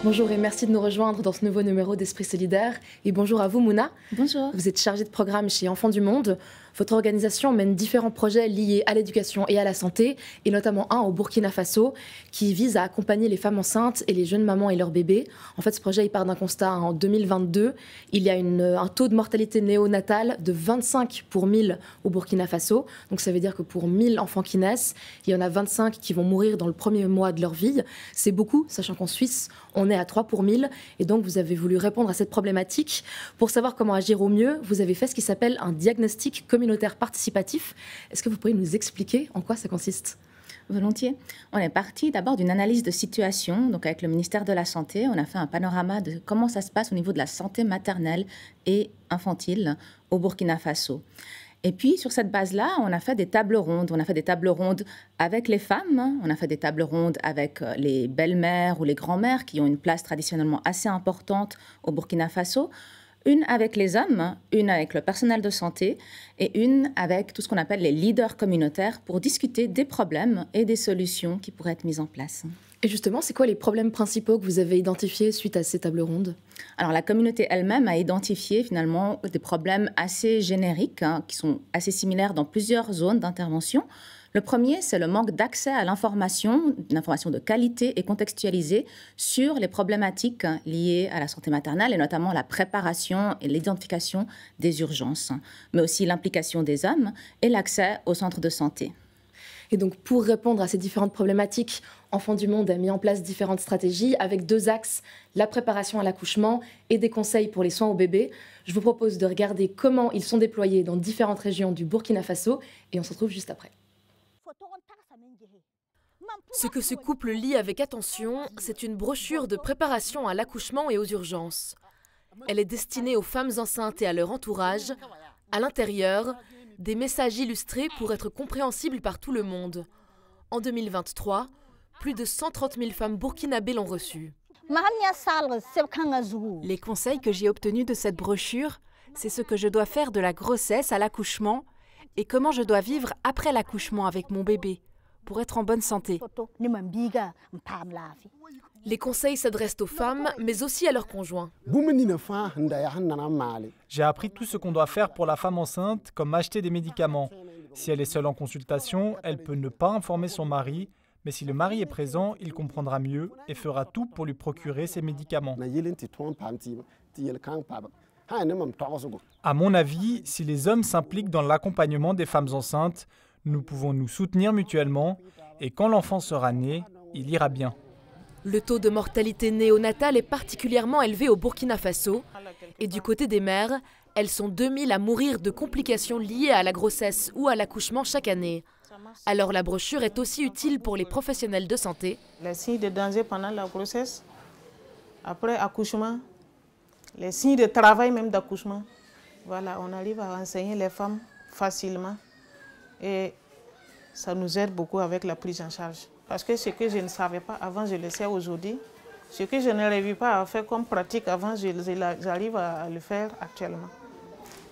Bonjour et merci de nous rejoindre dans ce nouveau numéro d'Esprit Solidaire. Et bonjour à vous, Mouna. Bonjour. Vous êtes chargée de programme chez Enfants du Monde. Votre organisation mène différents projets liés à l'éducation et à la santé, et notamment un au Burkina Faso, qui vise à accompagner les femmes enceintes et les jeunes mamans et leurs bébés. En fait, ce projet il part d'un constat. En 2022, il y a un taux de mortalité néonatale de 25 pour 1000 au Burkina Faso. Donc ça veut dire que pour 1000 enfants qui naissent, il y en a 25 qui vont mourir dans le premier mois de leur vie. C'est beaucoup, sachant qu'en Suisse, on est à 3 pour 1000. Et donc, vous avez voulu répondre à cette problématique. Pour savoir comment agir au mieux, vous avez fait ce qui s'appelle un diagnostic communautaire participatif. Est-ce que vous pourriez nous expliquer en quoi ça consiste ? Volontiers. On est parti d'abord d'une analyse de situation. Donc, avec le ministère de la Santé, on a fait un panorama de comment ça se passe au niveau de la santé maternelle et infantile au Burkina Faso. Et puis, sur cette base-là, on a fait des tables rondes. On a fait des tables rondes avec les femmes, on a fait des tables rondes avec les belles-mères ou les grands-mères qui ont une place traditionnellement assez importante au Burkina Faso, une avec les hommes, une avec le personnel de santé et une avec tout ce qu'on appelle les leaders communautaires pour discuter des problèmes et des solutions qui pourraient être mises en place. Et justement, c'est quoi les problèmes principaux que vous avez identifiés suite à ces tables rondes ? Alors, la communauté elle-même a identifié finalement des problèmes assez génériques, qui sont assez similaires dans plusieurs zones d'intervention. Le premier, c'est le manque d'accès à l'information de qualité et contextualisée sur les problématiques liées à la santé maternelle et notamment la préparation et l'identification des urgences, mais aussi l'implication des hommes et l'accès aux centres de santé. Et donc, pour répondre à ces différentes problématiques, Enfants du Monde a mis en place différentes stratégies avec 2 axes, la préparation à l'accouchement et des conseils pour les soins aux bébés. Je vous propose de regarder comment ils sont déployés dans différentes régions du Burkina Faso et on se retrouve juste après. Ce que ce couple lit avec attention, c'est une brochure de préparation à l'accouchement et aux urgences. Elle est destinée aux femmes enceintes et à leur entourage. À l'intérieur, des messages illustrés pour être compréhensibles par tout le monde. En 2023, plus de 130 000 femmes burkinabées l'ont reçue. Les conseils que j'ai obtenus de cette brochure, c'est ce que je dois faire de la grossesse à l'accouchement et comment je dois vivre après l'accouchement avec mon bébé pour être en bonne santé. Les conseils s'adressent aux femmes, mais aussi à leurs conjoints. J'ai appris tout ce qu'on doit faire pour la femme enceinte, comme acheter des médicaments. Si elle est seule en consultation, elle peut ne pas informer son mari, mais si le mari est présent, il comprendra mieux et fera tout pour lui procurer ses médicaments. À mon avis, si les hommes s'impliquent dans l'accompagnement des femmes enceintes, nous pouvons nous soutenir mutuellement et quand l'enfant sera né, il ira bien. Le taux de mortalité néonatale est particulièrement élevé au Burkina Faso. Et du côté des mères, elles sont 2000 à mourir de complications liées à la grossesse ou à l'accouchement chaque année. Alors la brochure est aussi utile pour les professionnels de santé. Les signes de danger pendant la grossesse, après accouchement, les signes de travail même d'accouchement. Voilà, on arrive à enseigner les femmes facilement et ça nous aide beaucoup avec la prise en charge. Parce que ce que je ne savais pas avant, je le sais aujourd'hui. Ce que je n'arrivais pas à faire comme pratique avant, j'arrive à le faire actuellement.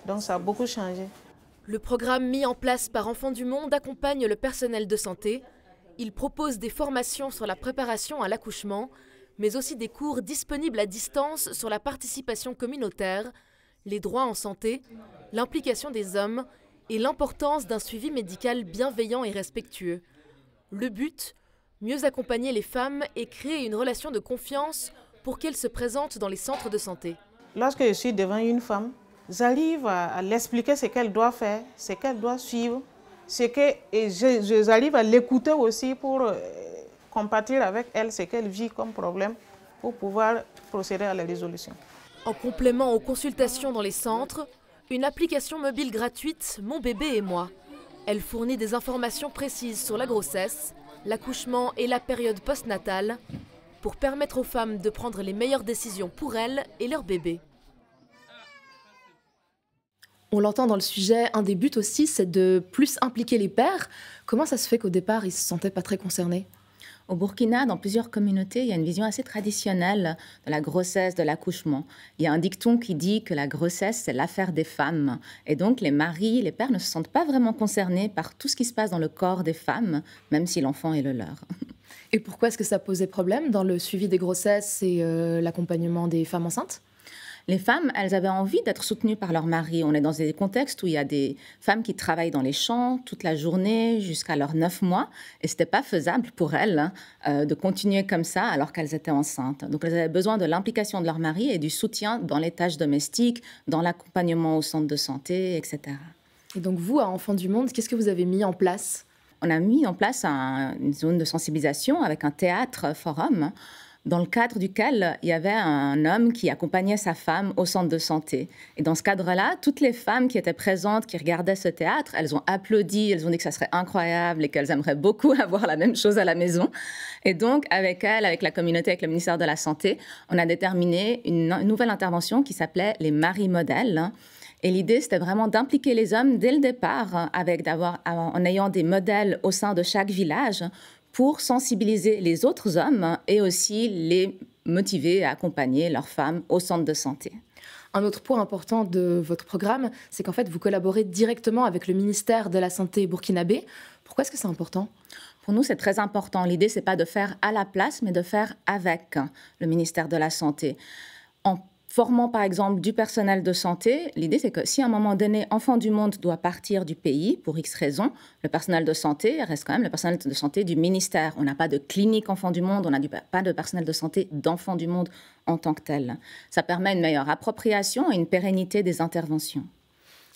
Donc ça a beaucoup changé. Le programme mis en place par Enfants du Monde accompagne le personnel de santé. Il propose des formations sur la préparation à l'accouchement, mais aussi des cours disponibles à distance sur la participation communautaire, les droits en santé, l'implication des hommes et l'importance d'un suivi médical bienveillant et respectueux. Le but, mieux accompagner les femmes et créer une relation de confiance pour qu'elles se présentent dans les centres de santé. Lorsque je suis devant une femme, j'arrive à l'expliquer ce qu'elle doit faire, ce qu'elle doit suivre, et j'arrive à l'écouter aussi pour compatir avec elle ce qu'elle vit comme problème pour pouvoir procéder à la résolution. En complément aux consultations dans les centres, une application mobile gratuite, Mon bébé et moi. Elle fournit des informations précises sur la grossesse, l'accouchement et la période postnatale pour permettre aux femmes de prendre les meilleures décisions pour elles et leur bébé. On l'entend dans le sujet, un des buts aussi, c'est de plus impliquer les pères. Comment ça se fait qu'au départ, ils ne se sentaient pas très concernés ? Au Burkina, dans plusieurs communautés, il y a une vision assez traditionnelle de la grossesse, de l'accouchement. Il y a un dicton qui dit que la grossesse, c'est l'affaire des femmes. Et donc, les maris, les pères ne se sentent pas vraiment concernés par tout ce qui se passe dans le corps des femmes, même si l'enfant est le leur. Et pourquoi est-ce que ça posait problème dans le suivi des grossesses et l'accompagnement des femmes enceintes? Les femmes, elles avaient envie d'être soutenues par leur mari. On est dans des contextes où il y a des femmes qui travaillent dans les champs toute la journée jusqu'à leurs 9 mois. Et ce n'était pas faisable pour elles de continuer comme ça alors qu'elles étaient enceintes. Donc, elles avaient besoin de l'implication de leur mari et du soutien dans les tâches domestiques, dans l'accompagnement au centre de santé, etc. Et donc vous, à Enfants du Monde, qu'est-ce que vous avez mis en place? On a mis en place une zone de sensibilisation avec un théâtre forum, dans le cadre duquel il y avait un homme qui accompagnait sa femme au centre de santé. Et dans ce cadre-là, toutes les femmes qui étaient présentes, qui regardaient ce théâtre, elles ont applaudi, elles ont dit que ça serait incroyable et qu'elles aimeraient beaucoup avoir la même chose à la maison. Et donc, avec elles, avec la communauté, avec le ministère de la Santé, on a déterminé une nouvelle intervention qui s'appelait les maris modèles. Et l'idée, c'était vraiment d'impliquer les hommes dès le départ, en ayant des modèles au sein de chaque village, pour sensibiliser les autres hommes et aussi les motiver à accompagner leurs femmes au centre de santé. Un autre point important de votre programme, c'est qu'en fait, vous collaborez directement avec le ministère de la Santé burkinabé. Pourquoi est-ce que c'est important? Pour nous, c'est très important. L'idée, ce n'est pas de faire à la place, mais de faire avec le ministère de la Santé. En formant, par exemple, du personnel de santé, l'idée, c'est que si à un moment donné, Enfants du Monde doit partir du pays, pour X raisons, le personnel de santé reste quand même le personnel de santé du ministère. On n'a pas de clinique Enfants du Monde, on n'a pas de personnel de santé d'Enfants du Monde en tant que tel. Ça permet une meilleure appropriation et une pérennité des interventions.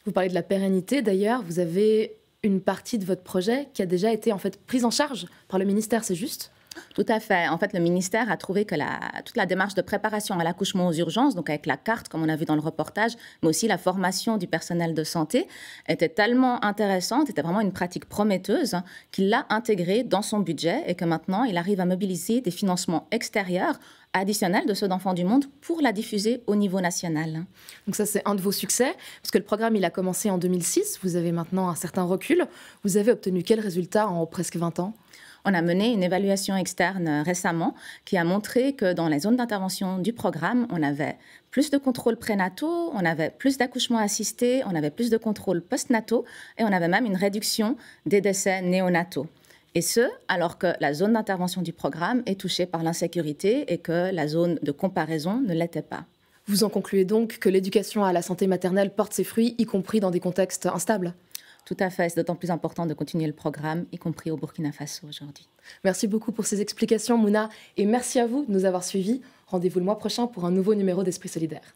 Vous parlez de la pérennité, d'ailleurs, vous avez une partie de votre projet qui a déjà été en fait prise en charge par le ministère, c'est juste? Tout à fait. En fait, le ministère a trouvé que toute la démarche de préparation à l'accouchement aux urgences, donc avec la carte, comme on a vu dans le reportage, mais aussi la formation du personnel de santé, était tellement intéressante, était vraiment une pratique prometteuse, qu'il l'a intégrée dans son budget et que maintenant, il arrive à mobiliser des financements extérieurs additionnels de ceux d'Enfants du Monde pour la diffuser au niveau national. Donc ça, c'est un de vos succès, parce que le programme, il a commencé en 2006. Vous avez maintenant un certain recul. Vous avez obtenu quels résultats en presque 20 ans? On a mené une évaluation externe récemment qui a montré que dans les zones d'intervention du programme, on avait plus de contrôles prénataux, on avait plus d'accouchements assistés, on avait plus de contrôles postnataux et on avait même une réduction des décès néonataux. Et ce, alors que la zone d'intervention du programme est touchée par l'insécurité et que la zone de comparaison ne l'était pas. Vous en concluez donc que l'éducation à la santé maternelle porte ses fruits, y compris dans des contextes instables? Tout à fait, c'est d'autant plus important de continuer le programme, y compris au Burkina Faso aujourd'hui. Merci beaucoup pour ces explications, Mouna, et merci à vous de nous avoir suivis. Rendez-vous le mois prochain pour un nouveau numéro d'Esprit Solidaire.